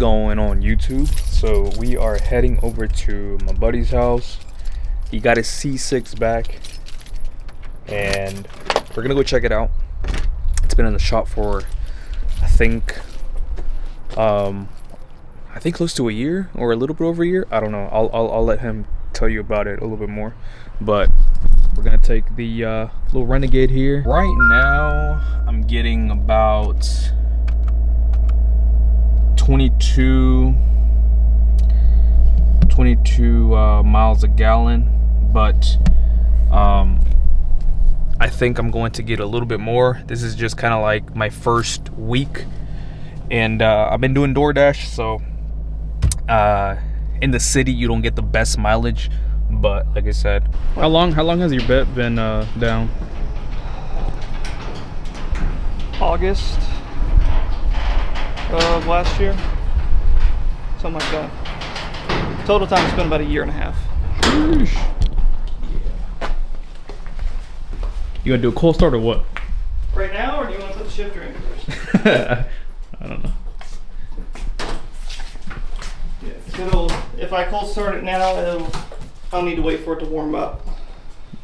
going on, YouTube? So we are heading over to my buddy's house. He got his C6 back and we're gonna go check it out. It's been in the shop for I think close to a year or a little bit over a year. I don't know. I'll let him tell you about it a little bit more. But we're gonna take the little Renegade here. Right now I'm getting about 22 miles a gallon, but I think I'm going to get a little bit more. This is just kind of like my first week, and I've been doing DoorDash, so in the city you don't get the best mileage, but like I said. How long has your bet been down? August of last year, something like that. Total time it's been about a year and a half. Sheesh. Yeah. You gonna do a cold start or what? Right now, or do you want to put the shifter in first? I don't know. Yeah, if I cold start it now, I'll need to wait for it to warm up.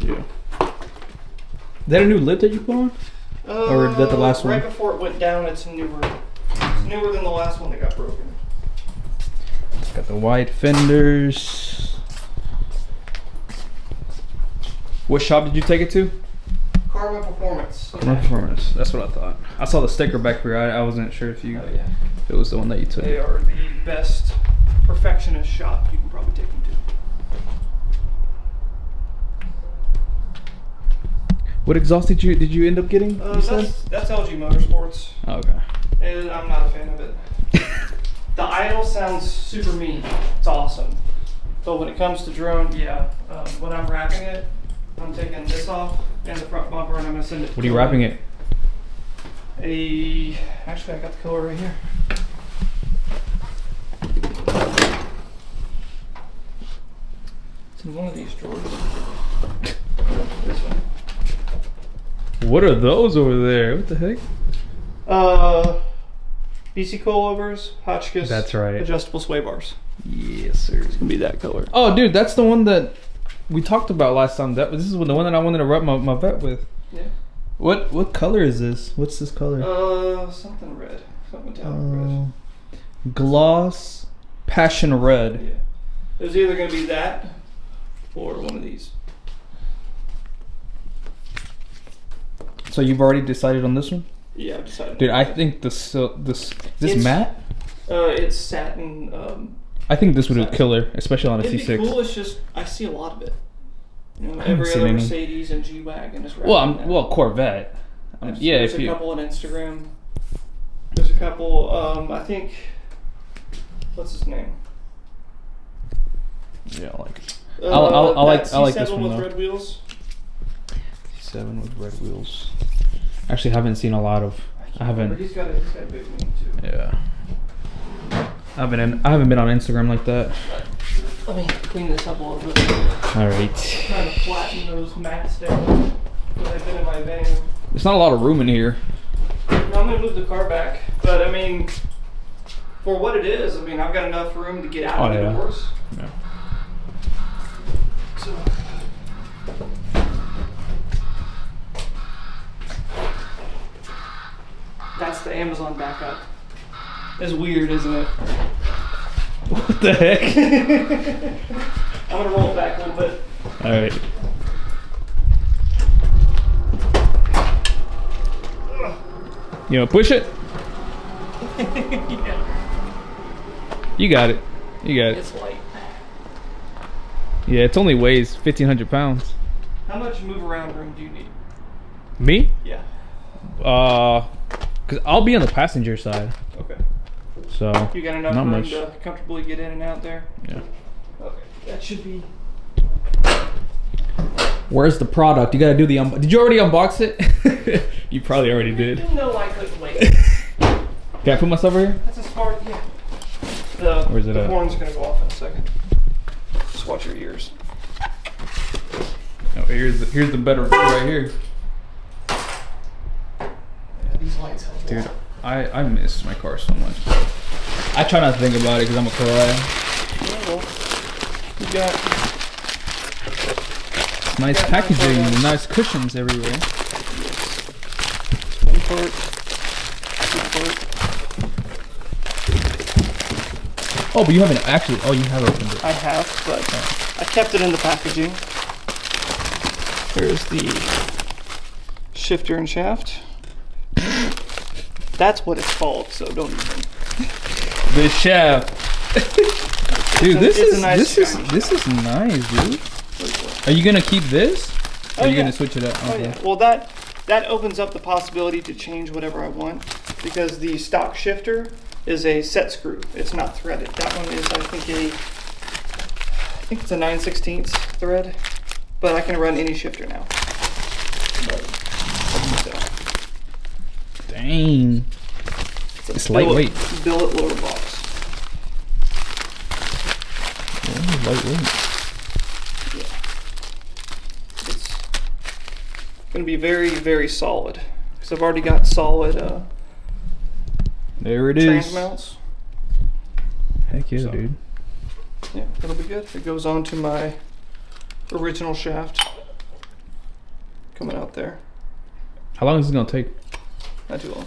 Yeah. Is that a new lid that you put on? Or is that the last one? Right before it went down, it's newer. It's newer than the last one that got broken. Got the wide fenders. What shop did you take it to? Karma Performance. Karma Performance. That's what I thought. I saw the sticker back here. I wasn't sure if you if it was the one that you took. They are the best perfectionist shop you can probably take them to. What exhaust did you end up getting? That's LG Motorsports. Oh, okay. And I'm not a fan of it. The idle sounds super mean. It's awesome. But when it comes to drone, yeah. When I'm wrapping it, I'm taking this off and the front bumper, and I'm gonna send it. What are you wrapping it? Actually, I got the color right here. It's in one of these drawers. This one. What are those over there? What the heck? BC coilovers, Hotchkiss. That's right. Adjustable sway bars. Yes, sir. It's gonna be that color. Oh, dude, that's the one that we talked about last time. This is the one that I wanted to wrap my vet with. Yeah. What color is this? What's this color? Something red. Something metallic red. Gloss Passion Red. Yeah. It was either gonna be that or one of these. So you've already decided on this one? Yeah, I've decided. Dude, I think is this matte? It's satin. I think this would be killer, especially on a C6. It'd be cool. It's just I see a lot of it. You know, every other Mercedes and G-Wagon is. Well, Corvette. There's a couple on Instagram. There's a couple. I think. What's his name? Yeah, I like it. I like this one with though. red wheels. C7 with red wheels. Actually, haven't seen a lot of. I haven't. He's got a big one too. Yeah. I haven't been on Instagram like that. Let me clean this up a little bit. All right. Trying to flatten those mats down. I've been in my van. There's not a lot of room in here. No, I'm gonna move the car back, but I mean, for what it is, I mean, I've got enough room to get out of the doors. Yeah. So. That's the Amazon backup. It's weird, isn't it? What the heck? I'm gonna roll it back a little bit. All right. You know, push it. Yeah. You got it. You got it. It's light. Yeah, it only weighs 1,500 pounds. How much move around room do you need? Me? Yeah. Cause I'll be on the passenger side. Okay. So you got enough room to comfortably get in and out there? Yeah. Okay. That should be. Where's the product? You gotta do the did you already unbox it? You probably already did. No, like wait. Can I put myself over here? That's a smart. Yeah. Where's it the at? horn's gonna go off in a second. Just watch your ears. Oh, here's the better view right here. Yeah, these lights help. Dude, I miss my car so much. I try not to think about it because I'm a pariah. Yeah, well, you got Nice packaging, and nice cushions everywhere. one part, two part. Oh, but you haven't actually. Oh, you have opened it. I have, but I kept it in the packaging. There's the shifter and shaft. That's what it's called, so don't even. The shaft. Dude, this It's is a nice this is nice, dude. Are you gonna keep this? Or are you gonna switch it up? Oh yeah. Well, that opens up the possibility to change whatever I want, because the stock shifter is a set screw. It's not threaded. That one is, I think it's a 9/16 thread, but I can run any shifter now. Dang. It's lightweight. Billet loader box. Oh, lightweight. It's going to be very, very solid, because I've already got solid There it is. trans mounts. Heck yeah, So, dude. Yeah, it'll be good. It goes on to my original shaft coming out there. How long is this gonna take? Not too long.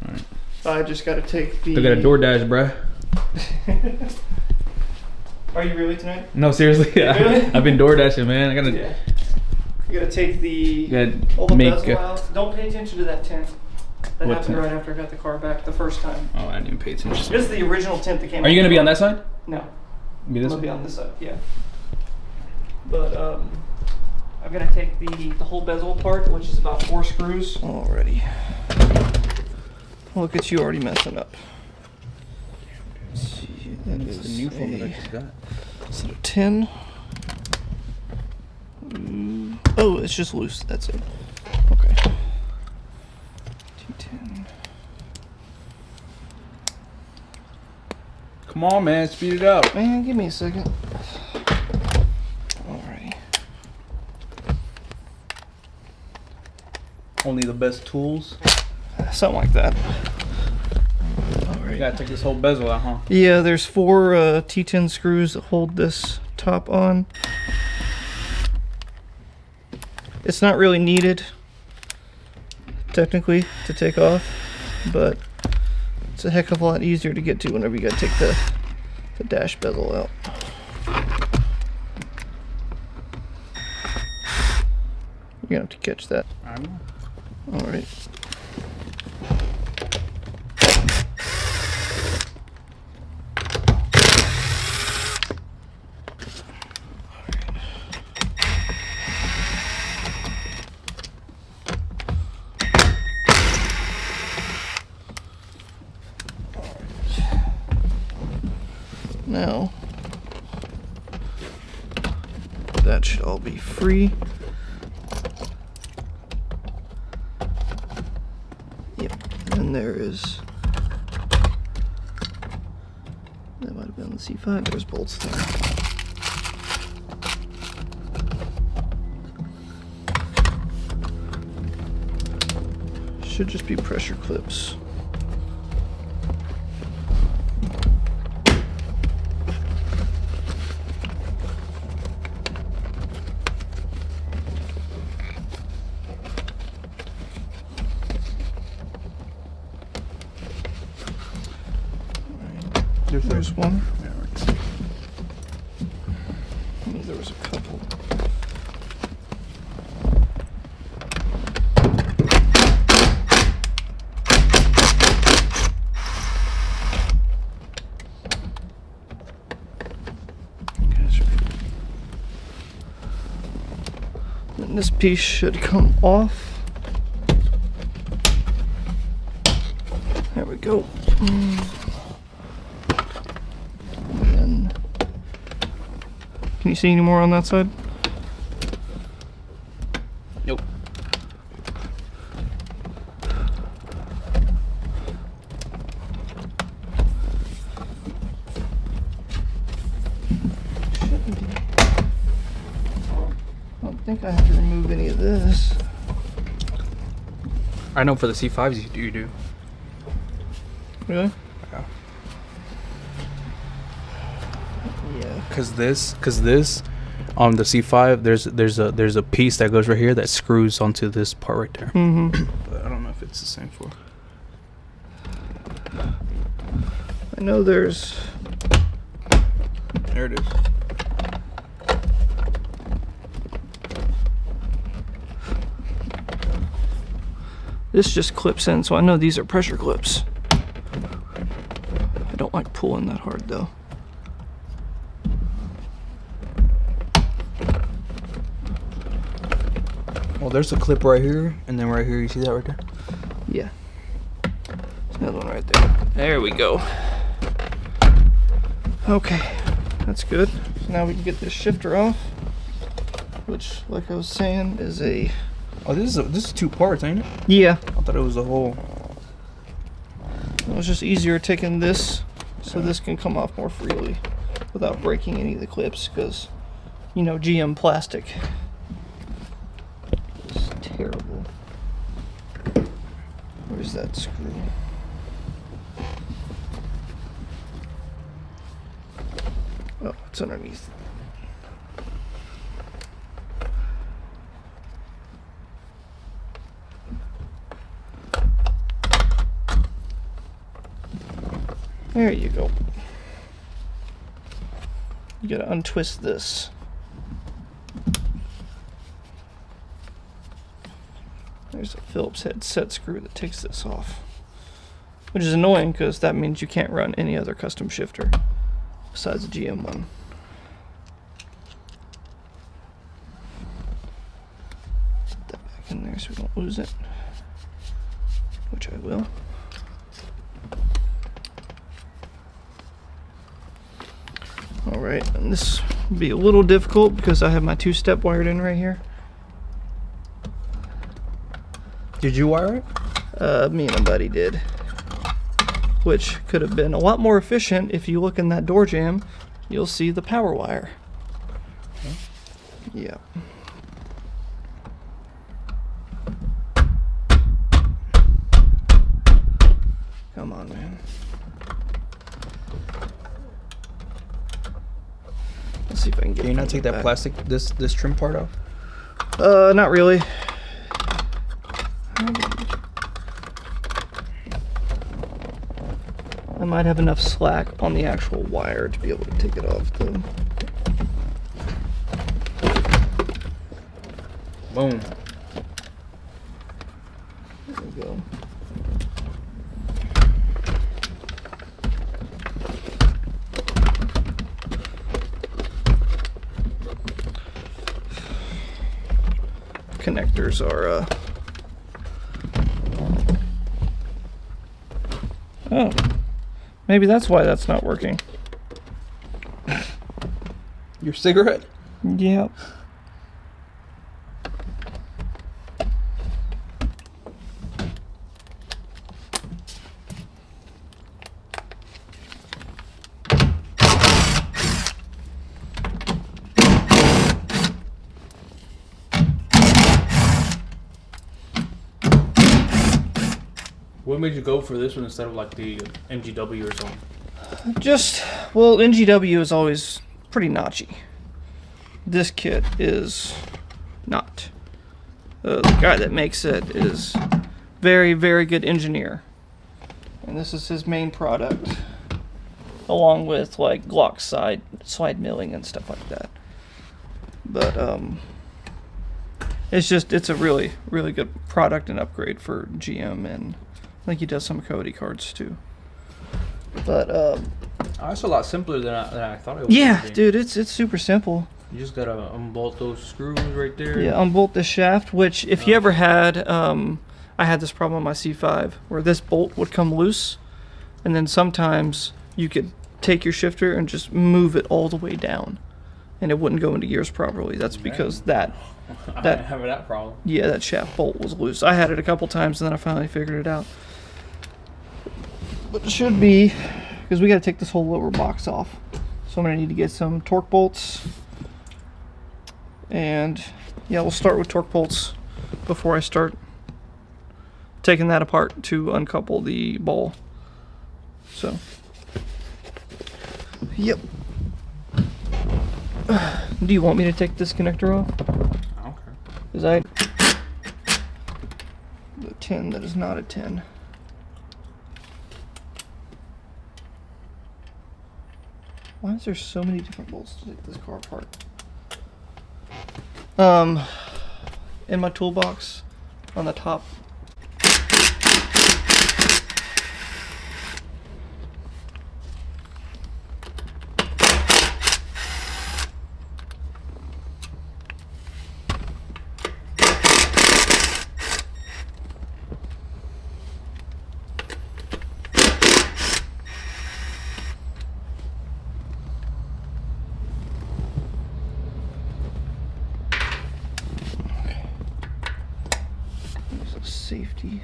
Alright. I just got to take the... Look at a DoorDash, bruh. Are you really tonight? No, seriously. Really? I've been DoorDashing, man. I gotta. Yeah. You gotta take the Gotta make. bezel out. Don't pay attention to that tint. That What happened tint? right after I got the car back the first time. Oh, I didn't even pay attention. This is the original tint that came. Are you gonna be on that side? No. Be I'm this gonna be one? on this side. Yeah. But I'm gonna take the whole bezel apart, which is about 4 screws. Already. Look at you already messing up. That's the new phone that I just got. Is it a 10? Oh, it's just loose. That's it. Okay. T10. Come on, man. Speed it up. Man, give me a second. Alrighty. Only the best tools. Something like that. You gotta take this whole bezel out, huh? Yeah, there's 4 T10 screws that hold this top on. It's not really needed, technically, to take off, but it's a heck of a lot easier to get to whenever you gotta take the dash bezel out. You're gonna have to catch that. I know. Alright. Now, that should all be free. Yep, and there is, that might have been the C5, there's bolts there. Should just be pressure clips. There's one. There was a couple. And this piece should come off. There we go. Can you see any more on that side? Nope. I don't think I have to remove any of this. I know for the C5s you do. Really? Yeah. Yeah. Cause this on the C5, there's a piece that goes right here that screws onto this part right there. Mm-hmm. But I don't know if it's the same for. I know there's. There it is. This just clips in, so I know these are pressure clips. I don't like pulling that hard though. Well, there's a clip right here, and then right here, you see that right there? Yeah. There's another one right there. There we go. Okay, that's good. So now we can get this shifter off, which, like I was saying, is a. Oh, this is 2 parts, ain't it? Yeah. I thought it was a whole. It was just easier taking this, so this can come off more freely, without breaking any of the clips, because, you know, GM plastic. It's terrible. Where's that screw? Oh, it's underneath. There you go. You gotta untwist this. There's a Phillips head set screw that takes this off, which is annoying because that means you can't run any other custom shifter besides a GM one. Put that back in there so we don't lose it, which I will. Alright, and this will be a little difficult because I have my 2-step wired in right here. Did you wire it? Me and a buddy did. Which could have been a lot more efficient. If you look in that door jamb, you'll see the power wire. Okay. Yeah. Come on, man. Let's see if I can get. Can you not take that plastic, this trim part off? Not really. I might have enough slack on the actual wire to be able to take it off though. Boom. There we go. Connectors are oh, maybe that's why that's not working. Your cigarette? Yep. What made you go for this one instead of like the MGW or something? Just, well, NGW is always pretty notchy. This kit is not. The guy that makes it is very, very good engineer. And this is his main product. Along with like Glock slide milling and stuff like that. But it's a really, really good product and upgrade for GM, and I think he does some Cody cards too. But Oh, it's a lot simpler than I thought it was. yeah, dude, it's super simple. You just gotta unbolt those screws right there. Yeah, unbolt the shaft, which if you ever had, I had this problem on my C5 where this bolt would come loose, and then sometimes you could take your shifter and just move it all the way down, and it wouldn't go into gears properly. That's because I didn't have that problem. yeah, that shaft bolt was loose. I had it a couple times, and then I finally figured it out. But it should be, because we got to take this whole lower box off. So I'm going to need to get some torque bolts. And yeah, we'll start with torque bolts before I start taking that apart to uncouple the ball. So, yep. Do you want me to take this connector off? I don't care. Is I the 10 that is not a 10. Why is there so many different bolts to take this car apart? In my toolbox on the top. Safety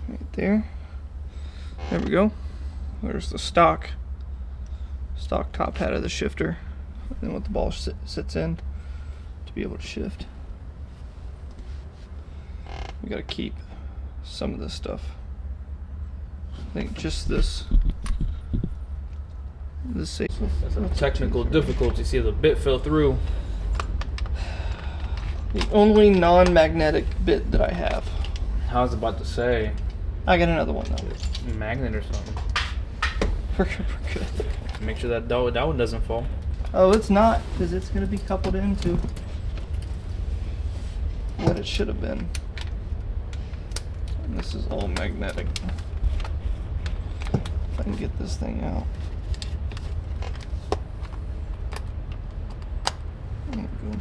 right there. There we go. There's the stock top hat of the shifter, and what the ball sits in to be able to shift. We got to keep some of this stuff. I think just this safe. That's a technical difficulty. See, the bit fell through. The only non-magnetic bit that I have. I was about to say, I got another one though. magnet or something. We're good. Make sure that one doesn't fall. Oh, it's not, because it's going to be coupled into what it should have been. And this is all magnetic. If I can get this thing out. There we go.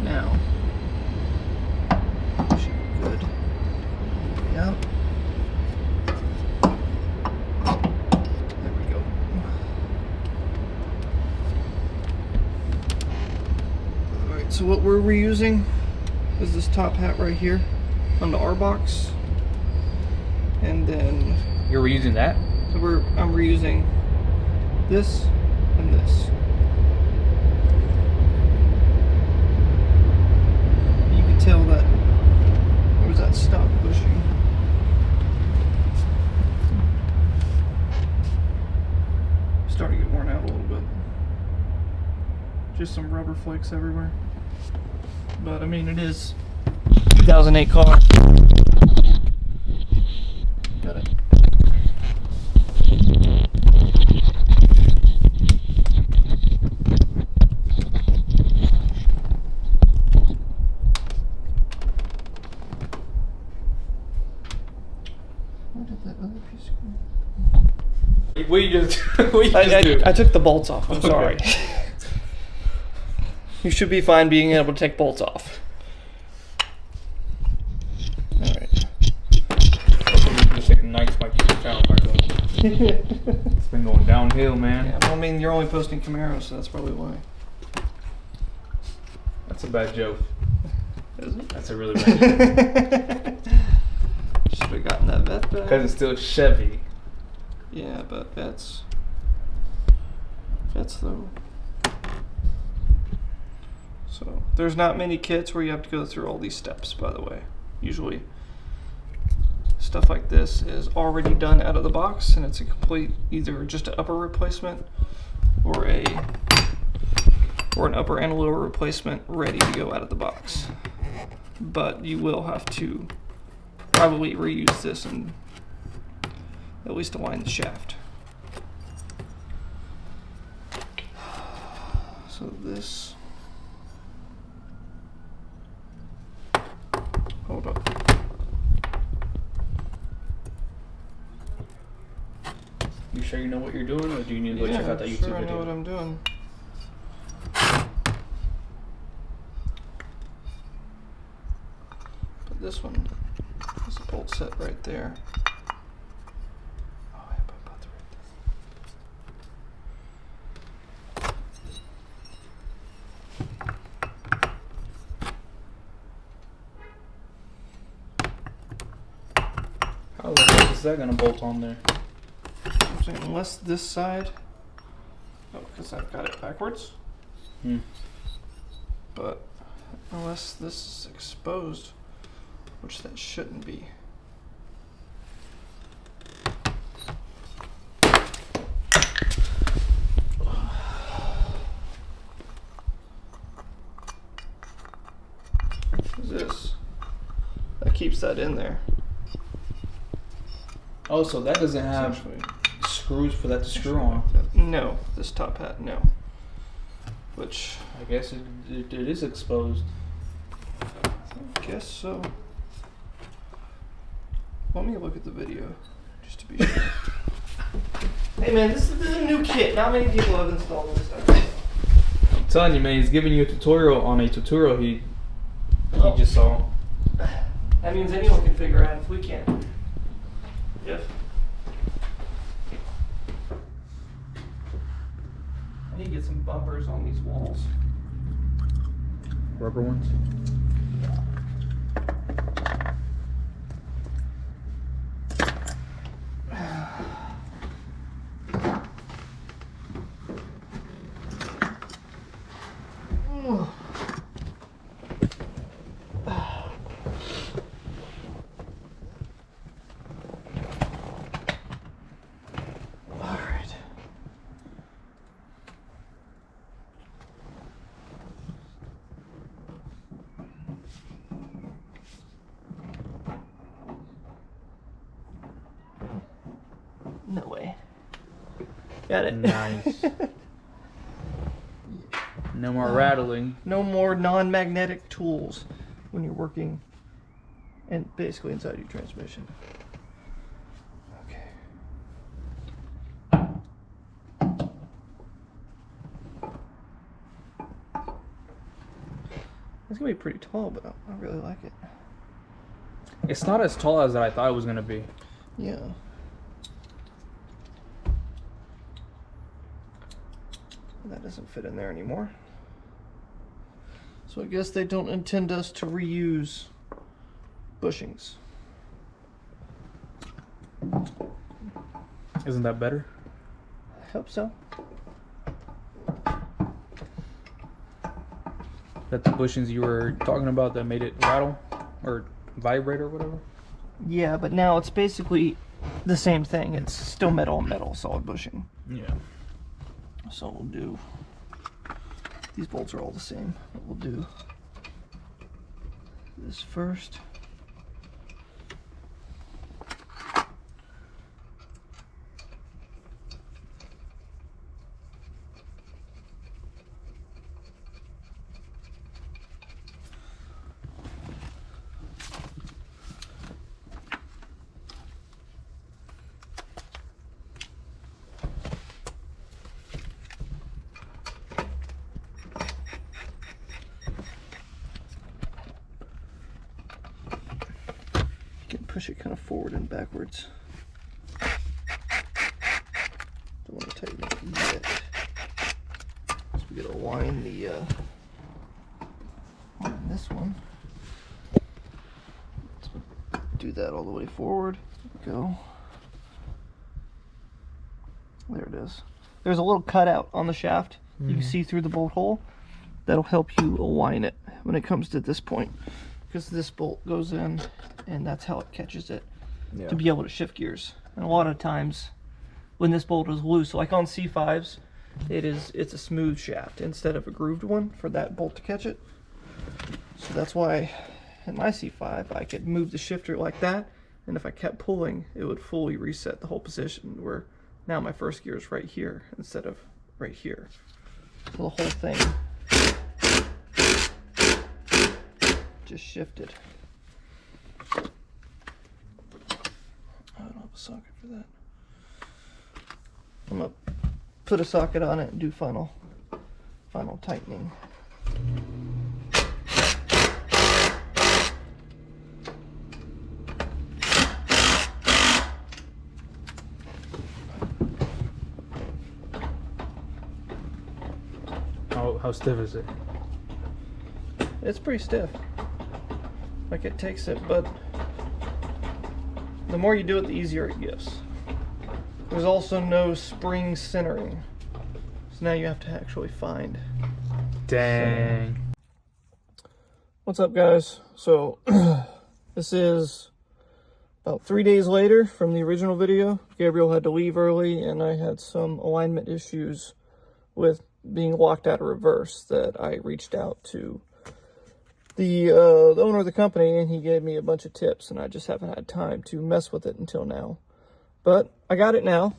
Now, should be good. Yep. There we go. Alright, so what we're reusing is this top hat right here on the R box. And then You're reusing that? I'm reusing this and this. You can tell that there was that stock bushing. Starting to get worn out a little bit. Just some rubber flakes everywhere. But I mean, it is 2008 car. Got it. Where did that other piece go? What you just do? I took the bolts off. I'm Okay. sorry. You should be fine being able to take bolts off. Alright. Just take a nice bike to the channel. It's been going downhill, man. Yeah, well, I mean, you're only posting Camaros, so that's probably why. That's a bad joke. Is it? That's a really bad joke. Should have gotten that vet back. Because it's still Chevy. Yeah, but vets though. So there's not many kits where you have to go through all these steps, by the way. Usually stuff like this is already done out of the box, and it's a complete either just an upper replacement or an upper and a lower replacement ready to go out of the box. But you will have to probably reuse this and at least align the shaft. So this, hold up. You sure you know what you're doing, or do you need to go check out that YouTube sure, I know video? what I'm doing. But this one is a bolt set right there. Oh, I put both right is that gonna bolt on there? I'm saying unless this side, oh, because I've got it backwards. But unless this is exposed, which that shouldn't be. What's this? That keeps that in there. Oh, so that doesn't have Essentially. screws for that to screw on. No, this top hat, no. Which I guess it is exposed. I guess so. Let me look at the video, just to be sure. Hey man, this is a new kit. Not many people have installed this stuff. I'm telling you, man, he's giving you a tutorial on a tutorial he Oh. just saw. That means anyone can figure out if we can. If. I need to get some bumpers on these walls. Rubber ones. Alright. No way. Got it. Nice. No more rattling. No more non-magnetic tools when you're working and basically inside your transmission. Okay. It's gonna be pretty tall, but I really like it. It's not as tall as I thought it was gonna be. Yeah. That doesn't fit in there anymore. So I guess they don't intend us to reuse bushings. Isn't that better? I hope so. That the bushings you were talking about that made it rattle or vibrate or whatever? Yeah, but now it's basically the same thing. It's still metal on metal, solid bushing. Yeah. So we'll do, these bolts are all the same, but we'll do this first. Push it kind of forward and backwards. Don't want to tighten it yet. So we gotta wind the wind this one. Let's do that all the way forward. There we go. There it is. There's a little cutout on the shaft. You can see through the bolt hole. That'll help you align it when it comes to this point, because this bolt goes in and that's how it catches it to be able to shift gears. And a lot of times when this bolt is loose, like on C5s, it's a smooth shaft instead of a grooved one for that bolt to catch it. So that's why in my C5 I could move the shifter like that, and if I kept pulling it would fully reset the whole position, where now my first gear is right here instead of right here. So the whole thing just shifted. I don't have a socket for that. I'm gonna put a socket on it and do final tightening. How stiff is it? It's pretty stiff. Like it takes it, but the more you do it, the easier it gets. There's also no spring centering. So now you have to actually find. Dang. What's up, guys? So this is about 3 days later from the original video. Gabriel had to leave early and I had some alignment issues with being locked out of reverse that I reached out to the owner of the company, and he gave me a bunch of tips, and I just haven't had time to mess with it until now. But I got it now,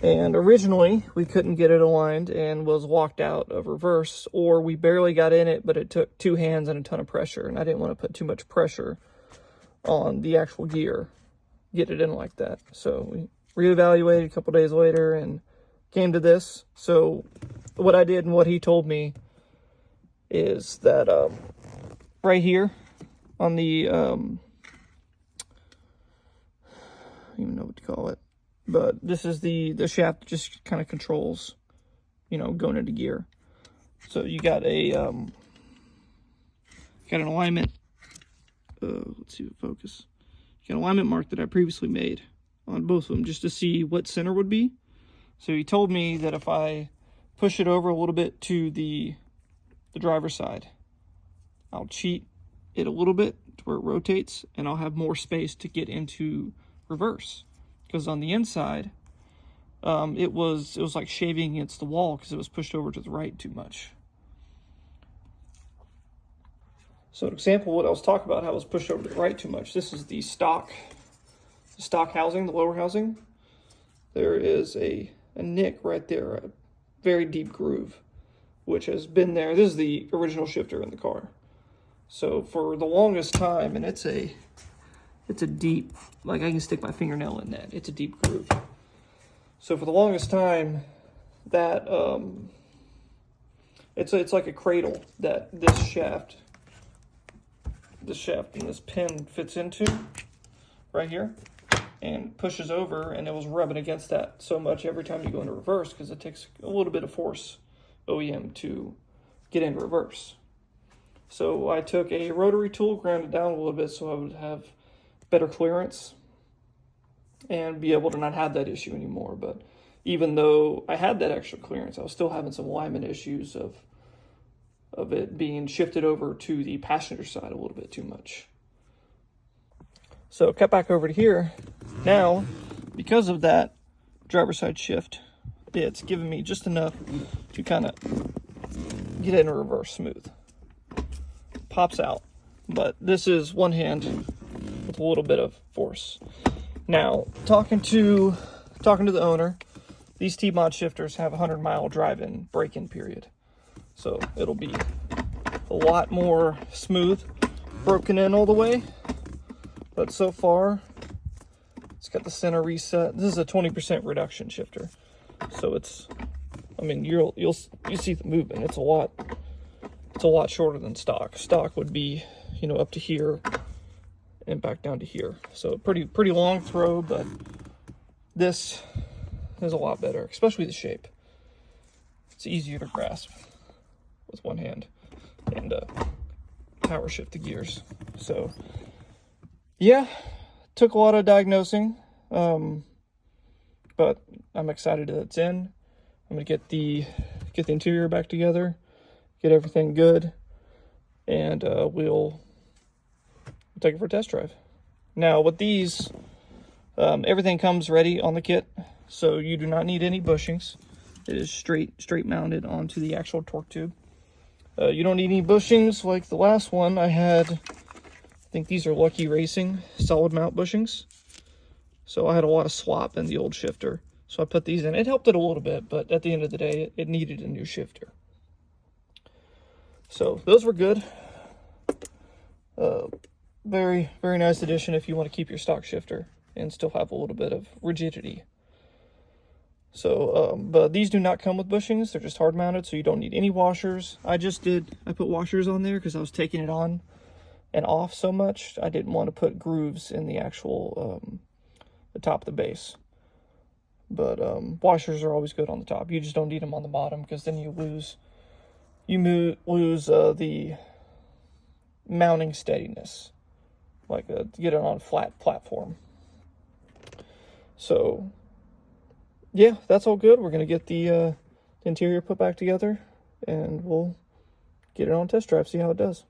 and originally we couldn't get it aligned and was locked out of reverse, or we barely got in it, but it took 2 hands and a ton of pressure, and I didn't want to put too much pressure on the actual gear, get it in like that. So we reevaluated a couple days later and came to this. So what I did and what he told me is that right here on the, I don't even know what to call it, but this is the shaft that just kind of controls, you know, going into gear. So you got a, got an alignment, let's see if it focus. You got an alignment mark that I previously made on both of them just to see what center would be. So he told me that if I push it over a little bit to the driver's side, I'll cheat it a little bit to where it rotates, and I'll have more space to get into reverse. Because on the inside, it was like shaving against the wall because it was pushed over to the right too much. So an example of what I was talking about, how it was pushed over to the right too much. This is the stock housing, the lower housing. There is a nick right there, a very deep groove, which has been there. This is the original shifter in the car. So for the longest time, and it's a deep, like I can stick my fingernail in that. It's a deep groove. So for the longest time, that it's like a cradle that this shaft and this pin fits into right here and pushes over, and it was rubbing against that so much every time you go into reverse because it takes a little bit of force, OEM, to get into reverse. So I took a rotary tool, ground it down a little bit so I would have better clearance and be able to not have that issue anymore. But even though I had that extra clearance, I was still having some alignment issues of it being shifted over to the passenger side a little bit too much. So cut back over to here. Now, because of that driver's side shift, it's given me just enough to kind of get it in reverse smooth. Pops out, but this is one hand with a little bit of force. Now, talking to the owner, these T-mod shifters have a 100-mile drive-in break-in period. So it'll be a lot more smooth, broken in all the way. But so far, it's got the center reset. This is a 20% reduction shifter. So it's, I mean, you see the movement. It's a lot shorter than stock. Stock would be, you know, up to here and back down to here. So pretty long throw, but this is a lot better, especially the shape. It's easier to grasp with one hand and power shift the gears. So yeah, took a lot of diagnosing, but I'm excited that it's in. I'm gonna get the interior back together, get everything good, and we'll take it for a test drive. Now with these, everything comes ready on the kit, so you do not need any bushings. It is straight mounted onto the actual torque tube. You don't need any bushings like the last one I had. I think these are Lucky Racing solid mount bushings. So I had a lot of slop in the old shifter, so I put these in. It helped it a little bit, but at the end of the day, it needed a new shifter. So those were good. Very, very nice addition if you want to keep your stock shifter and still have a little bit of rigidity. So, but these do not come with bushings. They're just hard mounted, so you don't need any washers. I put washers on there because I was taking it on and off so much. I didn't want to put grooves in the actual, the top of the base. But washers are always good on the top. You just don't need them on the bottom because then you lose the mounting steadiness, like to get it on a flat platform. So yeah, that's all good. We're gonna get the interior put back together, and we'll get it on test drive, see how it does.